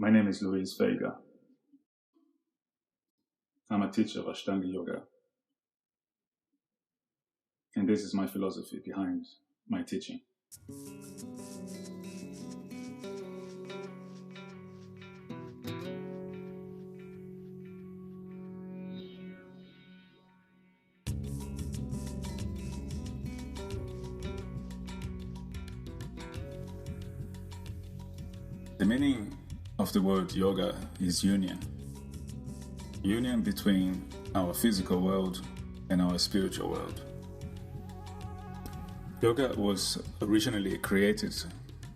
My name is Luis Vega. I'm a teacher of Ashtanga Yoga. And this is my philosophy behind my teaching. The meaning of the word yoga is union. Union between our physical world and our spiritual world. Yoga was originally created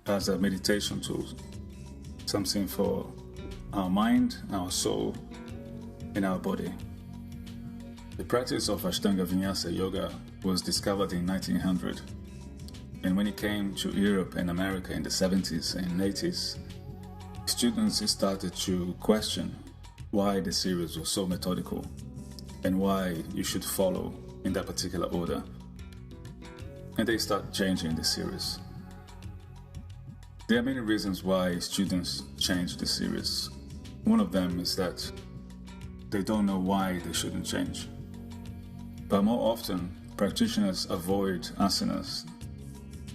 as a meditation tool, something for our mind, our soul, and our body. The practice of Ashtanga Vinyasa Yoga was discovered in 1900, and when it came to Europe and America in the 70s and 80s, students started to question why the series was so methodical and why you should follow in that particular order. And they start changing the series. There are many reasons why students change the series. One of them is that they don't know why they shouldn't change. But more often, practitioners avoid asanas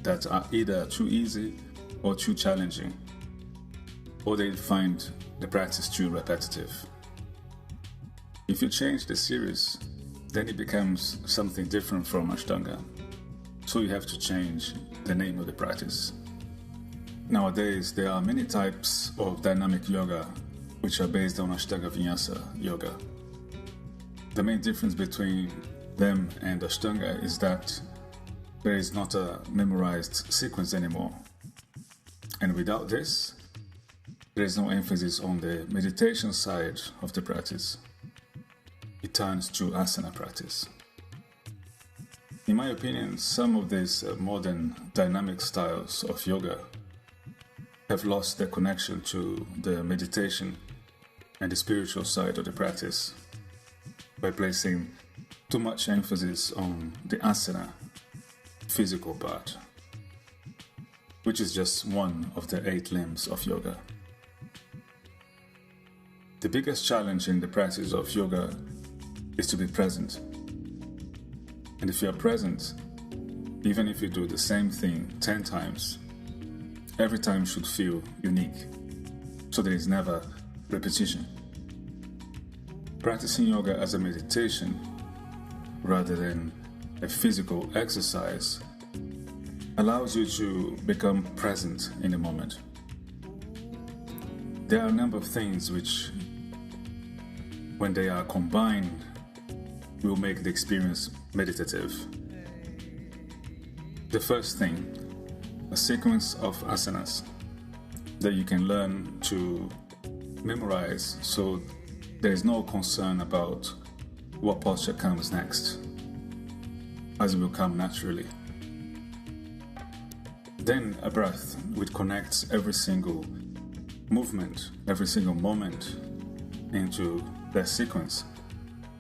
that are either too easy or too challenging, or they find the practice too repetitive. If you change the series, then it becomes something different from Ashtanga. So you have to change the name of the practice. Nowadays, there are many types of dynamic yoga which are based on Ashtanga Vinyasa Yoga. The main difference between them and Ashtanga is that there is not a memorized sequence anymore. And without this, there is no emphasis on the meditation side of the practice. It turns to asana practice. In my opinion, some of these modern dynamic styles of yoga have lost their connection to the meditation and the spiritual side of the practice by placing too much emphasis on the asana, physical part, which is just one of the 8 limbs of yoga. The biggest challenge in the practice of yoga is to be present. And if you are present, even if you do the same thing 10 times, every time should feel unique, so there is never repetition. Practicing yoga as a meditation rather than a physical exercise allows you to become present in the moment. There are a number of things which, when they are combined, will make the experience meditative. The first thing, a sequence of asanas that you can learn to memorize, so there is no concern about what posture comes next, as it will come naturally. Then a breath which connects every single movement, every single moment into that sequence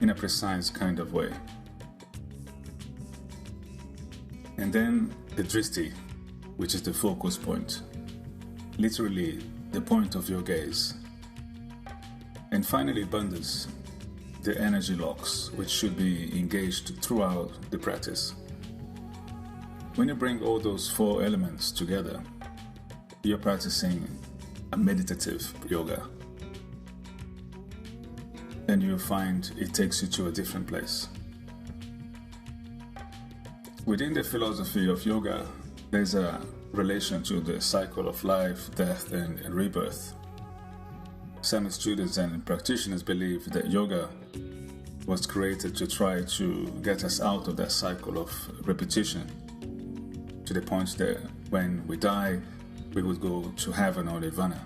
in a precise kind of way. And then the drishti, which is the focus point, literally the point of your gaze. And finally bandhas, the energy locks, which should be engaged throughout the practice. When you bring all those 4 elements together, you're practicing a meditative yoga. And you'll find it takes you to a different place. Within the philosophy of yoga, there's a relation to the cycle of life, death, and rebirth. Some students and practitioners believe that yoga was created to try to get us out of that cycle of repetition, to the point that when we die, we would go to heaven or nirvana.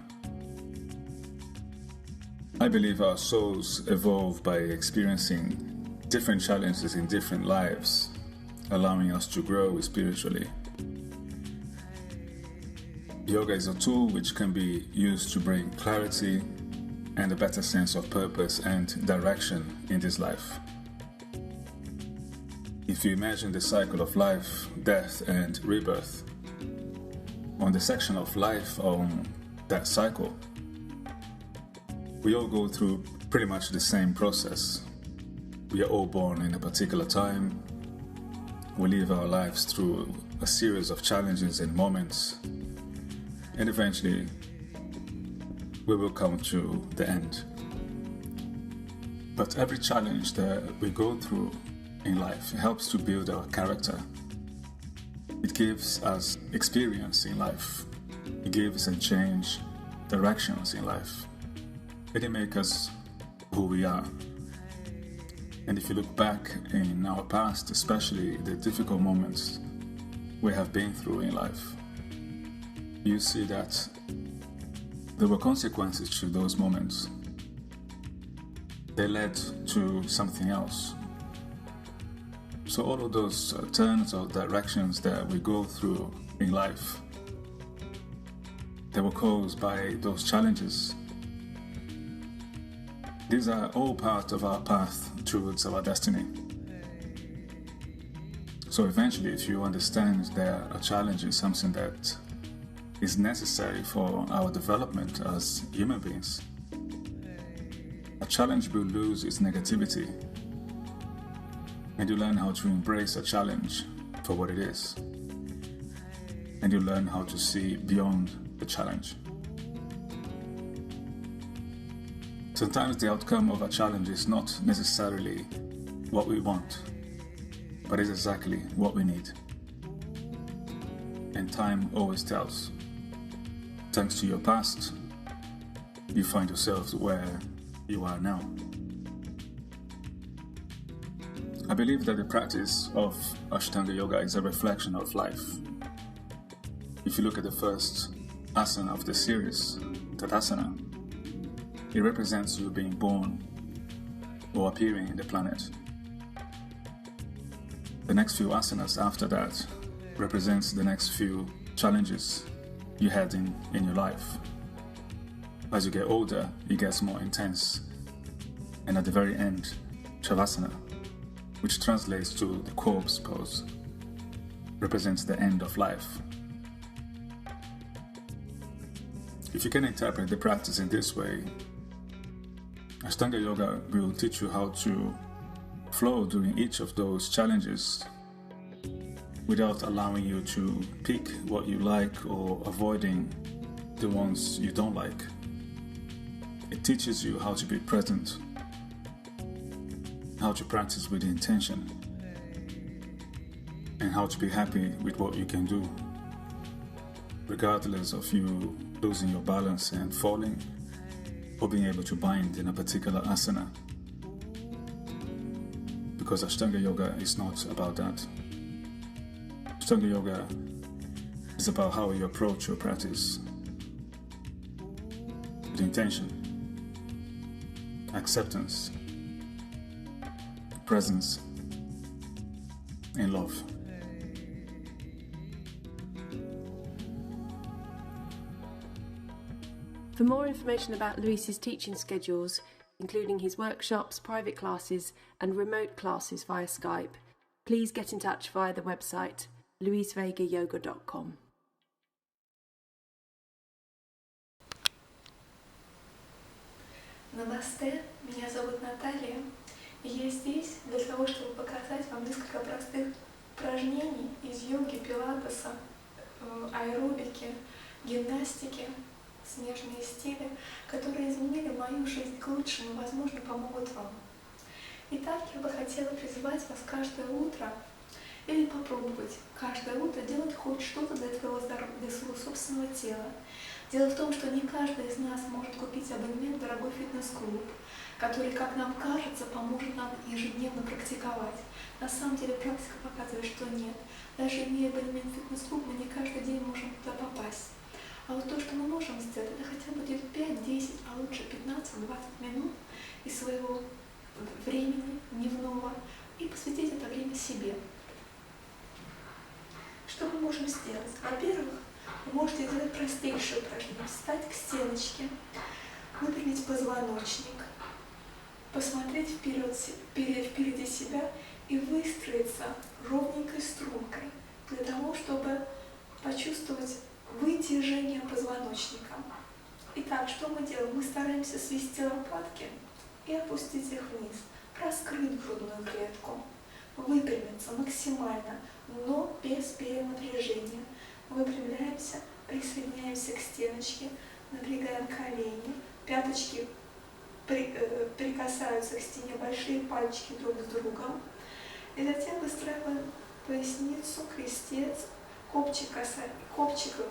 I believe our souls evolve by experiencing different challenges in different lives, allowing us to grow spiritually. Yoga is a tool which can be used to bring clarity and a better sense of purpose and direction in this life. If you imagine the cycle of life, death, and rebirth, on the section of life on that cycle, We all go through pretty much the same process. We are all born in a particular time. We live our lives through a series of challenges and moments. And eventually, we will come to the end. But every challenge that we go through in life helps to build our character. It gives us experience in life. It gives and change directions in life. It makes us who we are. And if you look back in our past, especially the difficult moments we have been through in life, you see that there were consequences to those moments. They led to something else. So all of those turns or directions that we go through in life, they were caused by those challenges. These are all part of our path towards our destiny. So eventually, if you understand that a challenge is something that is necessary for our development as human beings, a challenge will lose its negativity, and you learn how to embrace a challenge for what it is, and you learn how to see beyond the challenge. Sometimes the outcome of a challenge is not necessarily what we want, but is exactly what we need. And time always tells. Thanks to your past, you find yourself where you are now. I believe that the practice of Ashtanga Yoga is a reflection of life. If you look at the first asana of the series, Tadasana, it represents you being born or appearing in the planet. The next few asanas after that represents the next few challenges you had in your life. As you get older, it gets more intense. And at the very end, Shavasana, which translates to the corpse pose, represents the end of life. If you can interpret the practice in this way, Ashtanga Yoga will teach you how to flow during each of those challenges without allowing you to pick what you like or avoiding the ones you don't like. It teaches you how to be present, how to practice with intention, and how to be happy with what you can do, regardless of you losing your balance and falling, or being able to bind in a particular asana. Because Ashtanga Yoga is not about that. Ashtanga Yoga is about how you approach your practice with intention, acceptance, presence, and love. For more information about Luis's teaching schedules, including his workshops, private classes, and remote classes via Skype, please get in touch via the website luisvegayoga.com. Намасте, меня зовут Наталья, и я здесь для того, чтобы показать вам несколько простых упражнений из йоги, пилатеса, аэробики, гимнастики, снежные стили, которые изменили мою жизнь к лучшему, возможно, помогут вам. Итак, я бы хотела призвать вас каждое утро или попробовать каждое утро делать хоть что-то для своего здоровья, для своего собственного тела. Дело в том, что не каждый из нас может купить абонемент в дорогой фитнес-клуб, который, как нам кажется, поможет нам ежедневно практиковать. На самом деле практика показывает, что нет. Даже имея абонемент в фитнес-клуб, мы не каждый день можем туда попасть. А вот то, что мы можем сделать, это хотя бы 5-10, а лучше 15-20 минут из своего времени дневного и посвятить это время себе. Что мы можем сделать? Во-первых, вы можете сделать простейшее упражнение. Встать к стеночке, выпрямить позвоночник, посмотреть впереди себя и выстроиться ровненькой стрункой для того, чтобы почувствовать вытяжение позвоночника. Итак, что мы делаем? Мы стараемся свести лопатки и опустить их вниз, раскрыть грудную клетку, выпрямиться максимально, но без перенапряжения. Выпрямляемся, присоединяемся к стеночке, напрягаем колени, пяточки прикасаются к стене, большие пальчики друг с другом. И затем выстраиваем поясницу, крестец, копчиком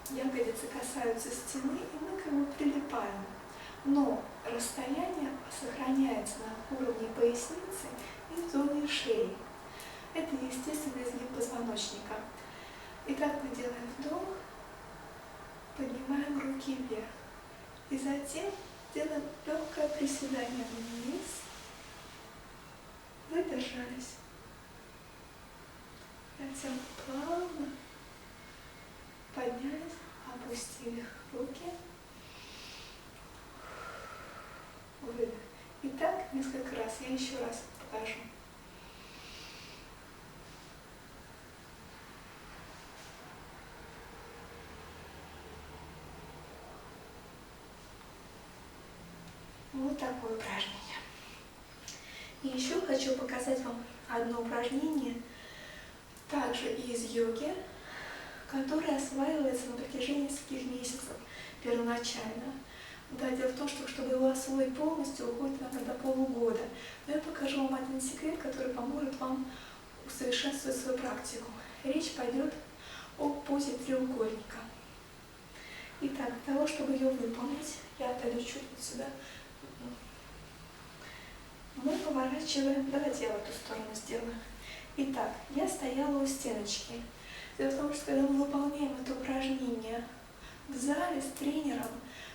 ягодицы касаются стены, и мы как бы прилипаем. Но расстояние сохраняется на уровне поясницы и в зоне шеи. Это естественный изгиб позвоночника. Итак, мы делаем вдох, поднимаем руки вверх. И затем делаем легкое приседание вниз. Задержались. Затем плавно поднялись, опустили руки. Выдох. И так несколько раз. Я еще раз покажу. Вот такое упражнение. И еще хочу показать вам одно упражнение, также из йоги, которое осваивается на протяжении нескольких месяцев первоначально. Да, дело в том, что чтобы его освоить полностью, уходит иногда полугода. Но я покажу вам один секрет, который поможет вам усовершенствовать свою практику. Речь пойдет о позе треугольника. Итак, для того, чтобы ее выполнить, я отойду чуть вот сюда. Мы поворачиваем, давайте я в эту сторону сделаю. Итак, я стояла у стеночки. Дело в том, что когда мы выполняем это упражнение в зале с тренером,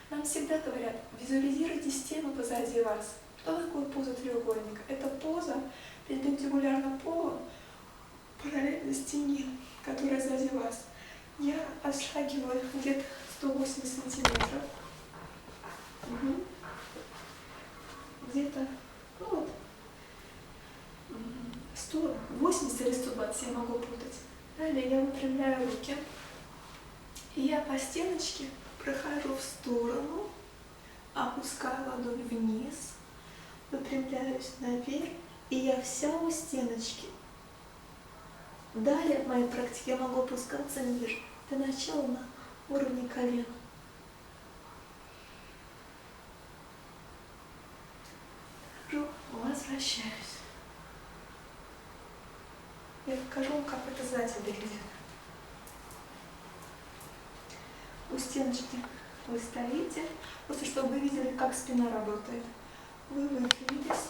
нам всегда говорят, визуализируйте стену позади вас. Что такое поза треугольника? Это поза перпендикулярно полу, параллельно стене, которая сзади вас. Я отшагиваю где-то 180 сантиметров. Где-то, ну вот, 180 или 120, я могу путать. Далее я выпрямляю руки, и я по стеночке прохожу в сторону, опускаю ладонь вниз, выпрямляюсь наверх, и я вся у стеночки. Далее в моей практике я могу опускаться ниже, до начала на уровне колена. Возвращаюсь. Я покажу вам, как это сзади выглядит. У стеночки вы стоите, просто чтобы вы видели, как спина работает. Вы выпрямились,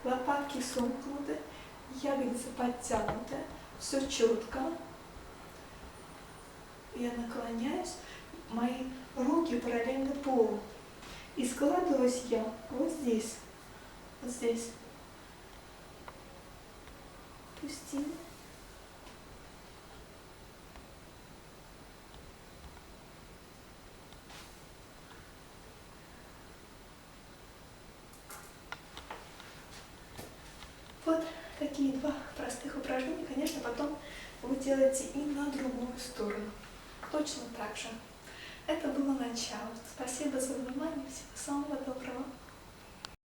лопатки сомкнуты, ягодицы подтянуты, все четко. Я наклоняюсь, мои руки параллельно полу. И складываюсь я вот здесь. Вот здесь. Пустили. Вот такие два простых упражнения. Конечно, потом вы делаете и на другую сторону. Точно так же. Это было начало. Спасибо за внимание. Всего самого доброго.